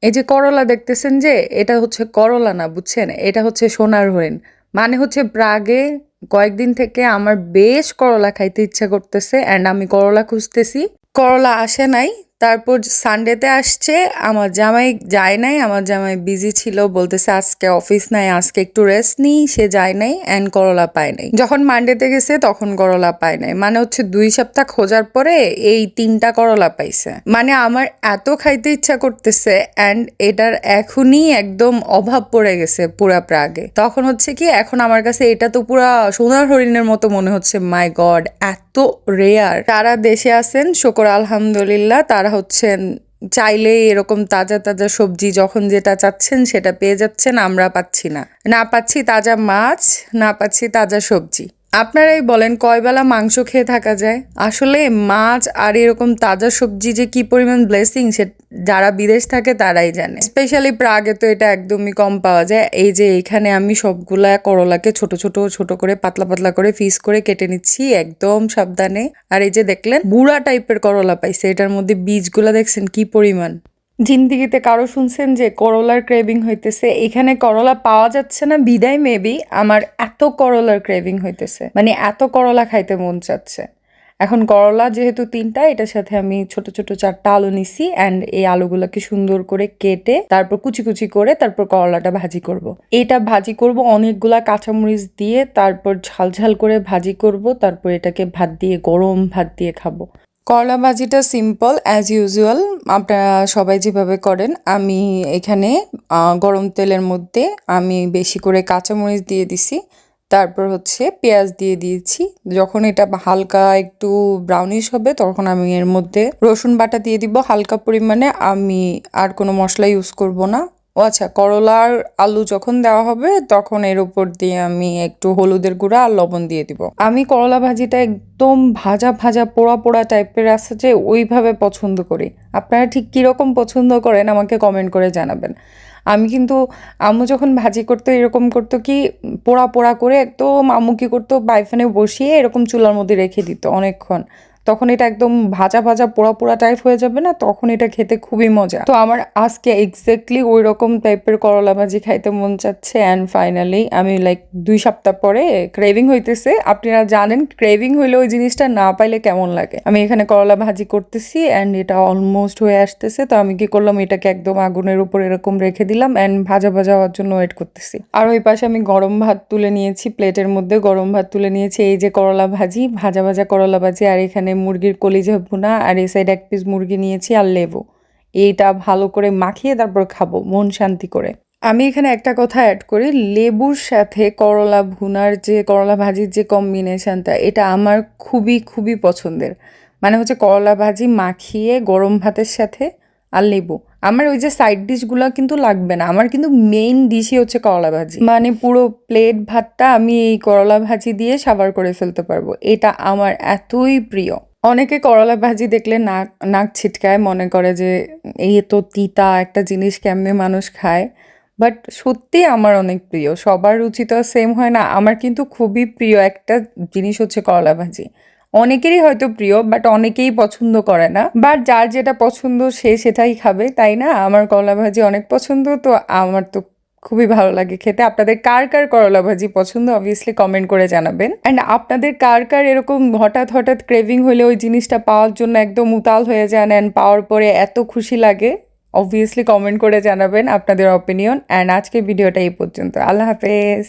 এই যে করলা দেখতেছেন যে এটা হচ্ছে করলা না, বুঝছেন? এটা হচ্ছে সোনার হরিণ। মানে হচ্ছে প্রাগে কয়েকদিন থেকে আমার বেশ করলা খাইতে ইচ্ছা করতেছে অ্যান্ড আমি করলা খুঁজতেছি। করলা আসে নাই। তারপর সানডেতে আসছে, আমার জামাই যায় নাই, আমার জামাই বিজি ছিল, বলতেছে আজকে অফিস নাই, আজকে একটু রেস্ট নিই, সে যায় নাই অ্যান্ড করলা পায় নাই। যখন মানডেতে গেছে তখন করলা পায় নাই, মানে হচ্ছে 2 সপ্তাহ খোঁজার পরে এই 3টা করলা পাইছে। মানে আমার এত খাইতে ইচ্ছা করতেছে অ্যান্ড এটার এখনই একদম অভাব পড়ে গেছে পুরা প্রাগে। তখন হচ্ছে কি, এখন আমার কাছে এটা তো পুরা সোনার হরিণের মতো মনে হচ্ছে। মাই গড, এত রেয়ার। তারা দেশে আছেন, শুকর আলহামদুলিল্লাহ, তারা হচ্ছেন চাইলেই এরকম তাজা তাজা সবজি যখন যেটা চাচ্ছেন সেটা পেয়ে যাচ্ছেন, আমরা পাচ্ছি না। না পাচ্ছি তাজা মাছ, না পাচ্ছি তাজা সবজি। আপনারাই বলেন কয় বেলা মাংস খেয়ে থাকা যায়? আসলে মাছ আর এরকম তাজা সবজি যে কি পরিমাণ ব্লেসিং, সে যারা বিদেশ থাকে তারাই জানে। স্পেশালি প্রাগে তো এটা একদমই কম পাওয়া যায়। এই যে এখানে আমি সবগুলা করলাকে ছোট ছোট ছোট করে পাতলা পাতলা করে পিস করে কেটে নিচ্ছি একদম সাবধানে। আর এই যে দেখলেন বুড়া টাইপের করলা পাইছে, এটার মধ্যে বীজগুলা দেখছেন কি পরিমাণ। জিন্দিগিতে কারো শুনছেন যে করলার ক্রেভিং হইতেছে? এখানে করলা পাওয়া যাচ্ছে না বিদায় মেবি আমার এত করলার ক্রেভিং হইতেছে, মানে এত করলা খাইতে মন চাচ্ছে। এখন করলা যেহেতু 3টা, এটার সাথে আমি ছোট ছোট 4টা আলু নিছি অ্যান্ড এই আলুগুলাকে সুন্দর করে কেটে তারপর কুচি কুচি করে তারপর করলাটা ভাজি করব। এটা ভাজি করব অনেকগুলা কাঁচামরিচ দিয়ে, তারপর ঝাল ঝাল করে ভাজি করব, তারপর এটাকে ভাত দিয়ে, গরম ভাত দিয়ে খাবো। করলা ভাজিটা সিম্পল অ্যাজ ইউজুয়াল, আপনারা সবাই যেভাবে করেন। আমি এখানে গরম তেলের মধ্যে আমি বেশি করে কাঁচামরিচ দিয়ে দিছি, তারপর হচ্ছে পেঁয়াজ দিয়ে দিয়েছি। যখন এটা হালকা একটু ব্রাউনিশ হবে তখন আমি এর মধ্যে রসুন বাটা দিয়ে দিব হালকা পরিমাণে। আমি আর কোনো মশলা ইউজ করব না। ও আচ্ছা, করলার আলু যখন দেওয়া হবে তখন এর উপর দিয়ে আমি একটু হলুদের গুঁড়া আর লবণ দিয়ে দিব। আমি করলা ভাজিটা একদম ভাজা ভাজা পোড়া পোড়া টাইপের আছে যে ওইভাবে পছন্দ করি। আপনারা ঠিক কীরকম পছন্দ করেন আমাকে কমেন্ট করে জানাবেন। আমি কিন্তু আম্মু যখন ভাজি করতো এরকম করতো কি, পোড়া পোড়া করে একদম আম্মু কি করতো বাইফানে বসিয়ে এরকম চুলার মধ্যে রেখে দিত অনেকক্ষণ। তখন এটা একদম ভাজা ভাজা পোড়া পোড়া টাইপ হয়ে যাবে না, তখন এটা খেতে খুবই মজা। তো আমার আজকে এক্স্যাক্টলি ওই রকম টাইপের করলা ভাজি খাইতে মন চাচ্ছে অ্যান্ড ফাইনালি আমি লাইক 2 সপ্তাহ পরে ক্রেভিং হইতেছে। আপনারা জানেন ক্রেভিং হইলে ওই জিনিসটা না পাইলে কেমন লাগে। আমি এখানে করলা ভাজি করতেছি অ্যান্ড এটা অলমোস্ট হয়ে আসতেছে। তো আমি কি করলাম, এটাকে একদম আগুনের উপর এরকম রেখে দিলাম অ্যান্ড ভাজা ভাজা হওয়ার জন্য ওয়েট করতেছি। আর ওই পাশে আমি গরম ভাত তুলে নিয়েছি, প্লেটের মধ্যে গরম ভাত তুলে নিয়েছি। এই যে করলা ভাজি, ভাজা ভাজা করলা ভাজি, আর এখানে মুরগির কলিজা ভুনা, আর এই সাইড 1 পিস মুরগি নিয়েছি আর লেবু। এইটা ভালো করে মাখিয়ে তারপর খাবো মন শান্তি করে। আমি এখানে একটা কথা অ্যাড করি, লেবুর সাথে করলা ভুনার যে করলা ভাজির যে কম্বিনেশনটা, এটা আমার খুবই খুবই পছন্দের। মানে হচ্ছে করলা ভাজি মাখিয়ে গরম ভাতের সাথে আর লেবু। আমার ওই যে সাইড ডিশগুলো কিন্তু লাগবে না, আমার কিন্তু মেইন ডিশই হচ্ছে করলা ভাজি। মানে পুরো প্লেট ভাতটা আমি এই করলা ভাজি দিয়ে সাবার করে ফেলতে পারবো, এটা আমার এতই প্রিয়। অনেকে করলা ভাজি দেখলে নাক নাক ছিটকায়, মনে করে যে এই তো তিতা একটা জিনিস কেমনে মানুষ খায়। বাট সত্যি আমার অনেক প্রিয়। সবার রুচি তো সেম হয় না, আমার কিন্তু খুবই প্রিয় একটা জিনিস হচ্ছে করলা ভাজি। অনেকেরই হয়তো প্রিয় বাট অনেকেই পছন্দ করে না, বাট যার যেটা পছন্দ সে সেটাই খাবে, তাই না? আমার করলা ভাজি অনেক পছন্দ, তো আমার তো খুবই ভালো লাগে খেতে। আপনাদের কার কার করলা ভাজি পছন্দ অবভিয়াসলি কমেন্ট করে জানাবেন। অ্যান্ড আপনাদের কার কার এরকম হঠাৎ হঠাৎ ক্রেভিং হলে ওই জিনিসটা পাওয়ার জন্য একদম উতাল হয়ে যান অ্যান্ড পাওয়ার পরে এত খুশি লাগে, অবভিয়াসলি কমেন্ট করে জানাবেন আপনাদের অপিনিয়ন। অ্যান্ড আজকের ভিডিওটা এই পর্যন্ত। আল্লাহ হাফেজ।